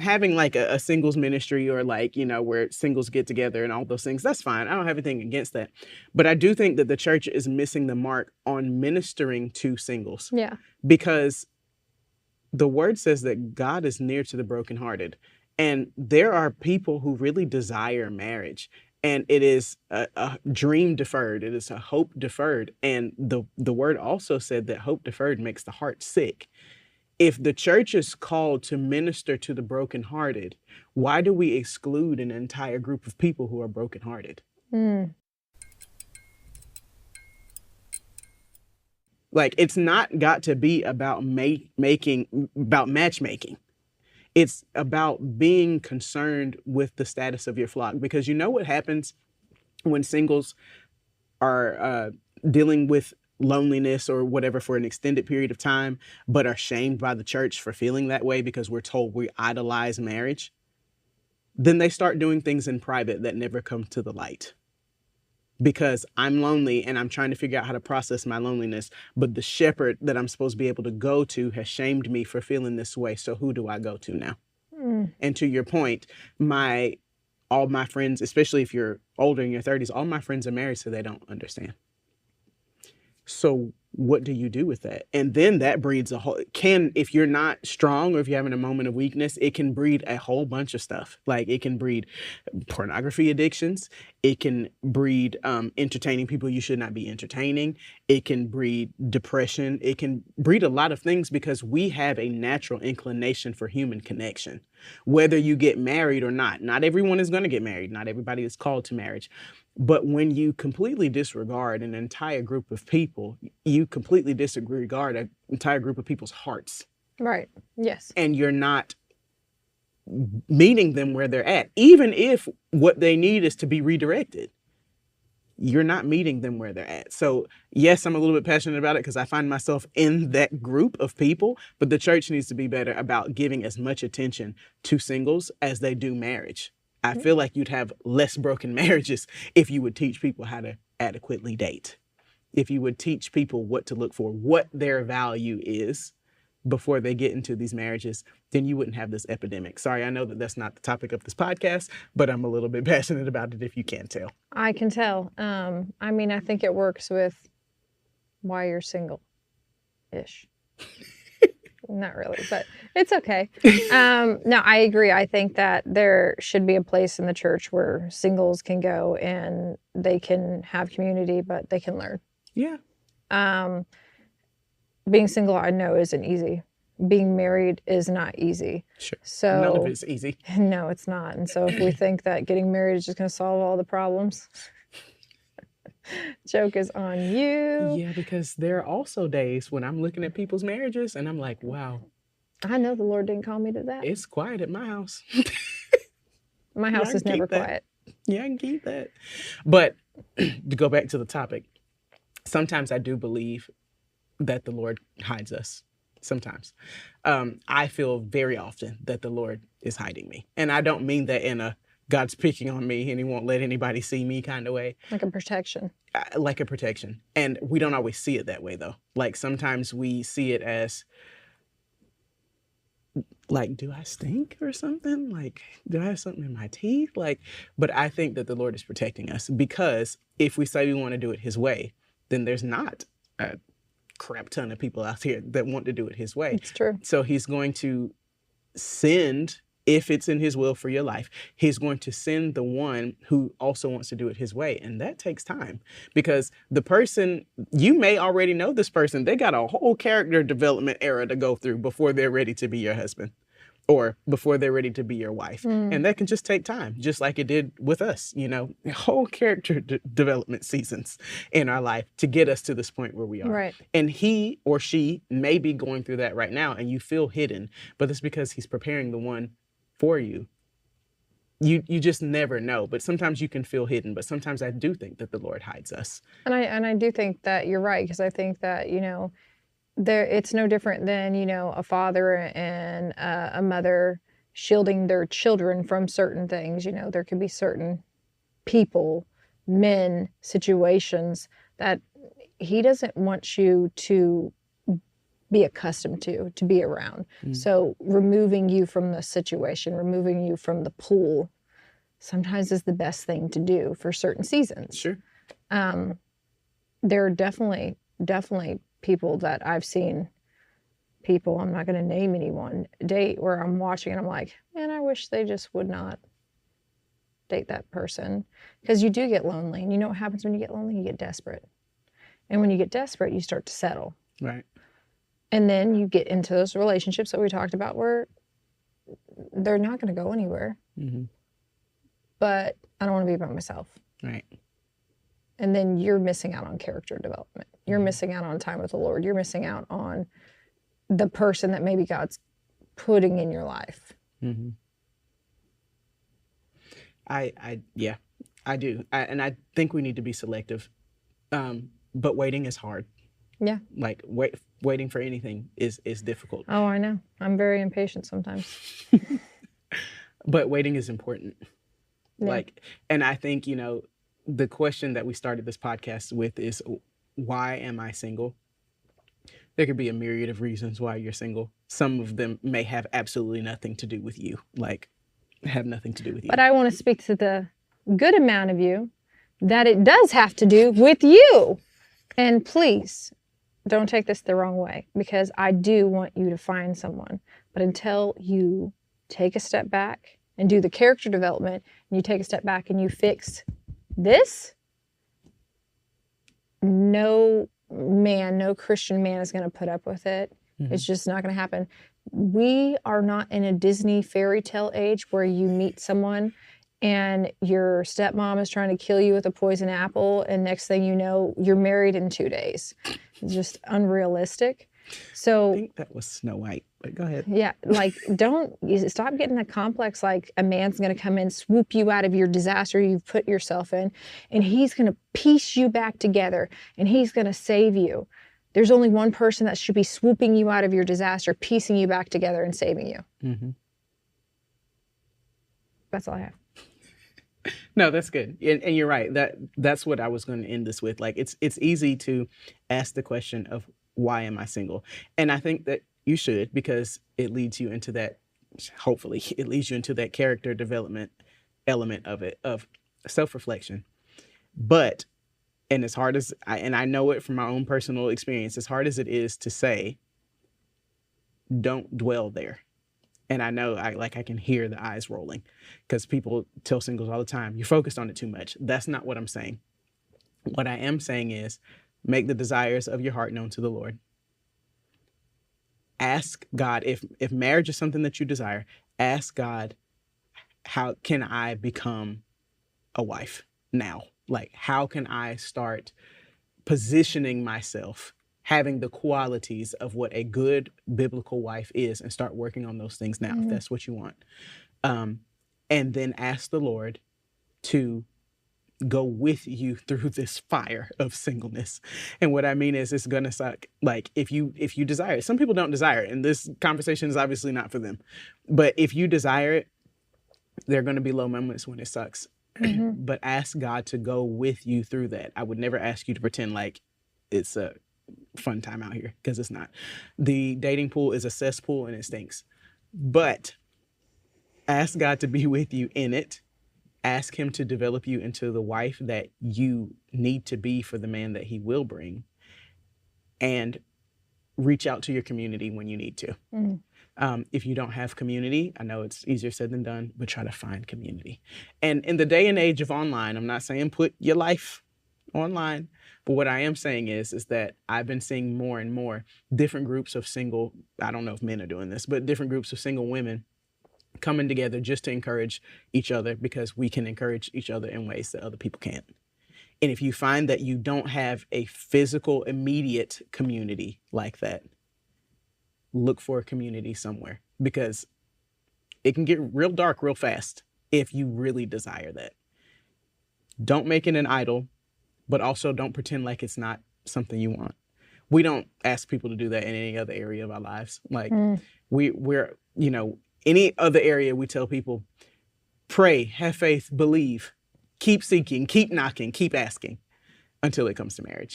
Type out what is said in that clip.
having like a singles ministry or like, where singles get together and all those things, that's fine. I don't have anything against that. But I do think that the church is missing the mark on ministering to singles. Yeah. Because the word says that God is near to the brokenhearted. And there are people who really desire marriage. And it is a dream deferred. It is a hope deferred. And the word also said that hope deferred makes the heart sick. If the church is called to minister to the brokenhearted, why do we exclude an entire group of people who are brokenhearted? Like, it's not got to be about matchmaking. It's about being concerned with the status of your flock, because you know what happens when singles are dealing with loneliness or whatever for an extended period of time, but are shamed by the church for feeling that way because we're told we idolize marriage. Then they start doing things in private that never come to the light. Because I'm lonely and I'm trying to figure out how to process my loneliness, but the shepherd that I'm supposed to be able to go to has shamed me for feeling this way. So who do I go to now? And to your point, all my friends, especially if you're older in your 30s, all my friends are married, so they don't understand. So what do you do with that? And then that breeds if you're not strong or if you're having a moment of weakness, it can breed a whole bunch of stuff. Like, it can breed pornography addictions. It can breed entertaining people you should not be entertaining. It can breed depression. It can breed a lot of things because we have a natural inclination for human connection, whether you get married or not. Not everyone is going to get married. Not everybody is called to marriage. But when you completely disregard an entire group of people, you completely disregard an entire group of people's hearts. Right. Yes. And you're not meeting them where they're at, even if what they need is to be redirected. You're not meeting them where they're at. So yes, I'm a little bit passionate about it because I find myself in that group of people, but the church needs to be better about giving as much attention to singles as they do marriage. I feel like you'd have less broken marriages if you would teach people how to adequately date. If you would teach people what to look for, what their value is before they get into these marriages, then you wouldn't have this epidemic. Sorry, I know that that's not the topic of this podcast, but I'm a little bit passionate about it, if you can't tell. I can tell. I think it works with why you're single-ish. Not really, but it's okay. No, I agree. I think that there should be a place in the church where singles can go and they can have community, but they can learn. Yeah. Being single, I know, isn't easy. Being married is not easy. Sure. So none of it's easy. No, it's not. And so if we think that getting married is just going to solve all the problems, joke is on you. Yeah, because there are also days when I'm looking at people's marriages and I'm like, wow. I know the Lord didn't call me to that. It's quiet at my house. My house is never quiet. Yeah, I can keep that. But to go back to the topic, sometimes I do believe that the Lord hides us. Sometimes. I feel very often that the Lord is hiding me. And I don't mean that in a God's picking on me and he won't let anybody see me kind of way. Like a protection. Like a protection. And we don't always see it that way, though. Like, sometimes we see it as, like, do I stink or something? Like, do I have something in my teeth? Like, but I think that the Lord is protecting us, because if we say we want to do it his way, then there's not a crap ton of people out here that want to do it his way. It's true. So he's going to send, if it's in his will for your life, he's going to send the one who also wants to do it his way. And that takes time, because the person, you may already know this person, they got a whole character development era to go through before they're ready to be your husband or before they're ready to be your wife. And that can just take time, just like it did with us, whole character development seasons in our life to get us to this point where we are. Right. And he or she may be going through that right now and you feel hidden, but it's because he's preparing the one for you. You just never know, but sometimes you can feel hidden, but sometimes I do think that the Lord hides us. And I do think that you're right, because I think that, it's no different than, a father and a mother shielding their children from certain things. There could be certain people, men, situations that he doesn't want you to be accustomed to be around. So removing you from the situation, removing you from the pool, sometimes is the best thing to do for certain seasons. Sure. There are definitely people that I've seen, people, I'm not going to name anyone, date where I'm watching and I'm like, man, I wish they just would not date that person. Because you do get lonely. And you know what happens when you get lonely? You get desperate. And when you get desperate, you start to settle. Right. And then you get into those relationships that we talked about where they're not going to go anywhere. Mm-hmm. But I don't want to be by myself. Right. And then you're missing out on character development. You're missing out on time with the Lord. You're missing out on the person that maybe God's putting in your life. Mm-hmm. Yeah, I do. And I think we need to be selective. But waiting is hard. Yeah. Like waiting for anything is difficult. Oh, I know. I'm very impatient sometimes. But waiting is important. Yeah. Like, and I think, the question that we started this podcast with is, why am I single? There could be a myriad of reasons why you're single. Some of them may have absolutely nothing to do with you. Like, have nothing to do with you. But I want to speak to the good amount of you that it does have to do with you. And please, don't take this the wrong way, because I do want you to find someone. But until you take a step back and do the character development, and you take a step back and you fix this, no Christian man is going to put up with it. Mm-hmm. It's just not going to happen. We are not in a Disney fairy tale age where you meet someone and your stepmom is trying to kill you with a poison apple, and next thing you know, you're married in 2 days. It's just unrealistic. So I think that was Snow White, but go ahead. Yeah, like stop getting the complex like a man's going to come in, swoop you out of your disaster you've put yourself in, and he's going to piece you back together, and he's going to save you. There's only one person that should be swooping you out of your disaster, piecing you back together, and saving you. Mm-hmm. That's all I have. No, that's good. And you're right. That's what I was going to end this with. Like, it's easy to ask the question of, why am I single? And I think that you should, because it leads you into that, hopefully, it leads you into that character development element of it, of self-reflection. But, and as hard as, I know it from my own personal experience, as hard as it is to say, don't dwell there. And I know I can hear the eyes rolling, because people tell singles all the time, you're focused on it too much. That's not what I'm saying. What I am saying is, make the desires of your heart known to the Lord. Ask God, if marriage is something that you desire, ask God, how can I become a wife now? Like, how can I start positioning myself, having the qualities of what a good biblical wife is, and start working on those things now, if that's what you want. And then ask the Lord to go with you through this fire of singleness. And what I mean is, it's going to suck. Like, if you desire it, some people don't desire it, and this conversation is obviously not for them. But if you desire it, there are going to be low moments when it sucks. Mm-hmm. But ask God to go with you through that. I would never ask you to pretend like it's a fun time out here, because it's not. The dating pool is a cesspool and it stinks. But ask God to be with you in it. Ask him to develop you into the wife that you need to be for the man that he will bring. And reach out to your community when you need to. Mm-hmm. If you don't have community, I know it's easier said than done, but try to find community. And in the day and age of online, I'm not saying put your life online, but what I am saying is that I've been seeing more and more different groups of single, I don't know if men are doing this, but different groups of single women coming together just to encourage each other, because we can encourage each other in ways that other people can't. And if you find that you don't have a physical, immediate community like that, look for a community somewhere, because it can get real dark real fast if you really desire that. Don't make it an idol, but also don't pretend like it's not something you want. We don't ask people to do that in any other area of our lives. Like we're, any other area, we tell people, pray, have faith, believe, keep seeking, keep knocking, keep asking until it comes to marriage.